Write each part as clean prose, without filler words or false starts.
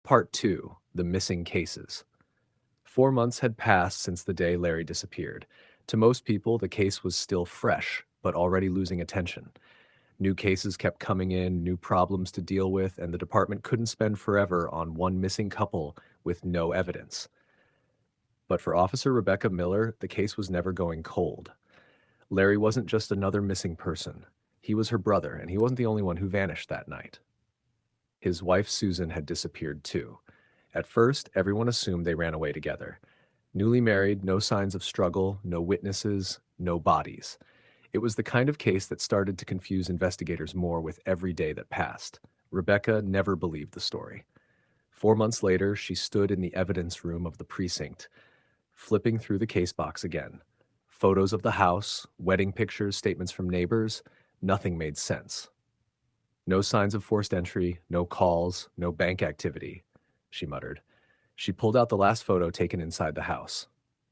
Part 2: The Missing Cases. 4 months had passed since the day Larry disappeared. To most people, the case was still fresh, but already losing attention. New cases kept coming in, new problems to deal with, and the department couldn't spend forever on one missing couple with no evidence. But for Officer Rebecca Miller, the case was never going cold. Larry wasn't just another missing person. He was her brother, and he wasn't the only one who vanished that night. His wife Susan had disappeared too. At first, everyone assumed they ran away together. Newly married, no signs of struggle, no witnesses, no bodies. It was the kind of case that started to confuse investigators more with every day that passed. Rebecca never believed the story. 4 months later, she stood in the evidence room of the precinct, flipping through the case box again. Photos of the house, wedding pictures, statements from neighbors, nothing made sense. No signs of forced entry, no calls, no bank activity, she muttered. She pulled out the last photo taken inside the house.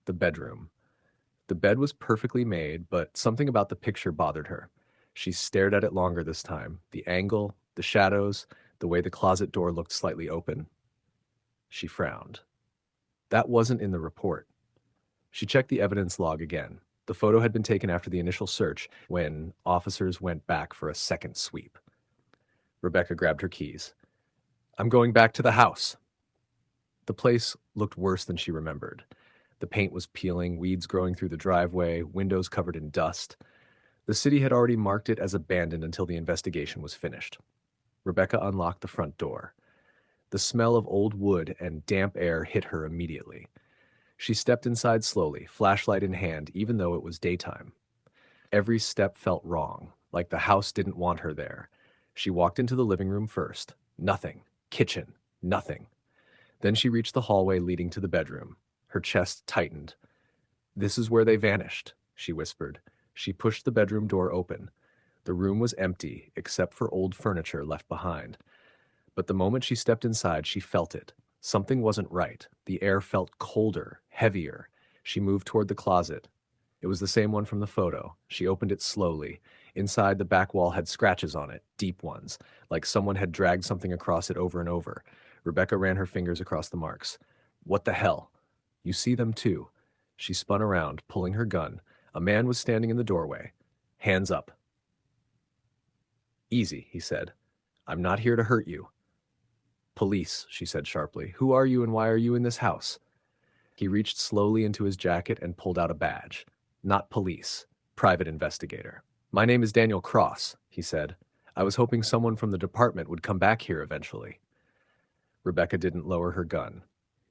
The bedroom. The bed was perfectly made, but something about the picture bothered her. She stared at it longer this time. The angle, the shadows, the way the closet door looked slightly open. She frowned. That wasn't in the report. She checked the evidence log again. The photo had been taken after the initial search, when officers went back for a second sweep. Rebecca grabbed her keys. "I'm going back to the house." The place looked worse than she remembered. The paint was peeling, weeds growing through the driveway, windows covered in dust. The city had already marked it as abandoned until the investigation was finished. Rebecca unlocked the front door. The smell of old wood and damp air hit her immediately. She stepped inside slowly, flashlight in hand, even though it was daytime. Every step felt wrong, like the house didn't want her there. She walked into the living room first. Nothing. Kitchen. Nothing. Then she reached the hallway leading to the bedroom. Her chest tightened. "This is where they vanished," she whispered. She pushed the bedroom door open. The room was empty, except for old furniture left behind. But the moment she stepped inside, she felt it. Something wasn't right. The air felt colder, heavier. She moved toward the closet. It was the same one from the photo. She opened it slowly. Inside, the back wall had scratches on it, deep ones, like someone had dragged something across it over and over. Rebecca ran her fingers across the marks. "What the hell?" "You see them too." She spun around, pulling her gun. A man was standing in the doorway. "Hands up." "Easy," he said. "I'm not here to hurt you." "Police," she said sharply. "Who are you and why are you in this house?" He reached slowly into his jacket and pulled out a badge. "Not police. Private investigator." "My name is Daniel Cross," he said. "I was hoping someone from the department would come back here eventually." Rebecca didn't lower her gun.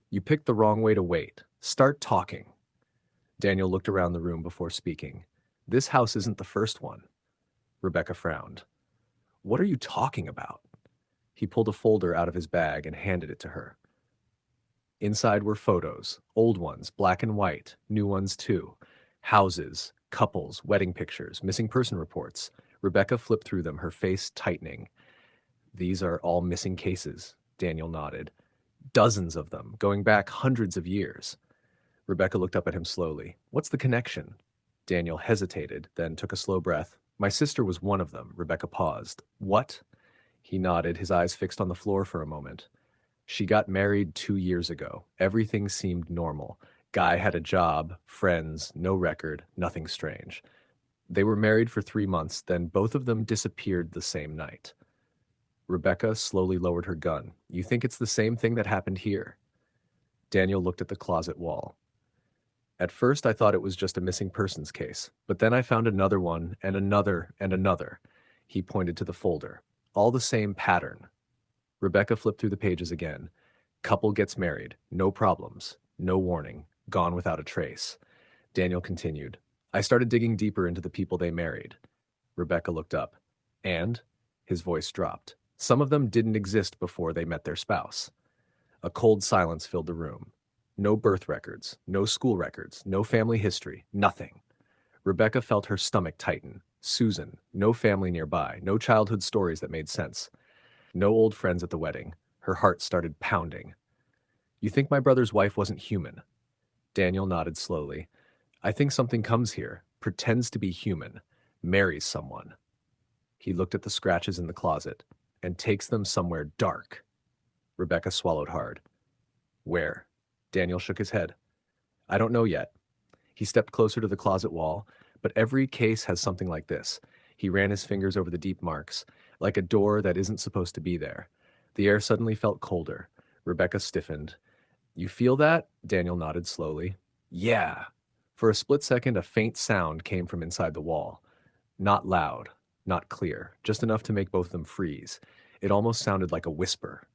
"You picked the wrong way to wait. Start talking." Daniel looked around the room before speaking. "This house isn't the first one." Rebecca frowned. "What are you talking about?" He pulled a folder out of his bag and handed it to her. Inside were photos, old ones, black and white, new ones too. Houses, couples, wedding pictures, missing person reports. Rebecca flipped through them, her face tightening. "These are all missing cases," Daniel nodded. "Dozens of them, going back hundreds of years." Rebecca looked up at him slowly. "What's the connection?" Daniel hesitated, then took a slow breath. "My sister was one of them." Rebecca paused. "What?" He nodded, his eyes fixed on the floor for a moment. "She got married 2 years ago. Everything seemed normal. Guy had a job, friends, no record, nothing strange. They were married for 3 months, then both of them disappeared the same night." Rebecca slowly lowered her gun. "You think it's the same thing that happened here?" Daniel looked at the closet wall. "At first I thought it was just a missing persons case, but then I found another one, and another, and another." He pointed to the folder. "All the same pattern." Rebecca flipped through the pages again. "Couple gets married. No problems. No warning. Gone without a trace." Daniel continued. "I started digging deeper into the people they married." Rebecca looked up. "And?" His voice dropped. "Some of them didn't exist before they met their spouse." A cold silence filled the room. No birth records, no school records, no family history, nothing. Rebecca felt her stomach tighten. Susan, no family nearby, no childhood stories that made sense. No old friends at the wedding. Her heart started pounding. "You think my brother's wife wasn't human?" Daniel nodded slowly. "I think something comes here, pretends to be human, marries someone." He looked at the scratches in the closet, "and takes them somewhere dark." Rebecca swallowed hard. Where? Daniel shook his head. I don't know yet. He stepped closer to the closet wall, but every case has something like this. He ran his fingers over the deep marks, like a door that isn't supposed to be there. The air suddenly felt colder. Rebecca stiffened. You feel that? Daniel nodded slowly. Yeah. For a split second, a faint sound came from inside the wall. Not loud, not clear, just enough to make both of them freeze. It almost sounded like a whisper.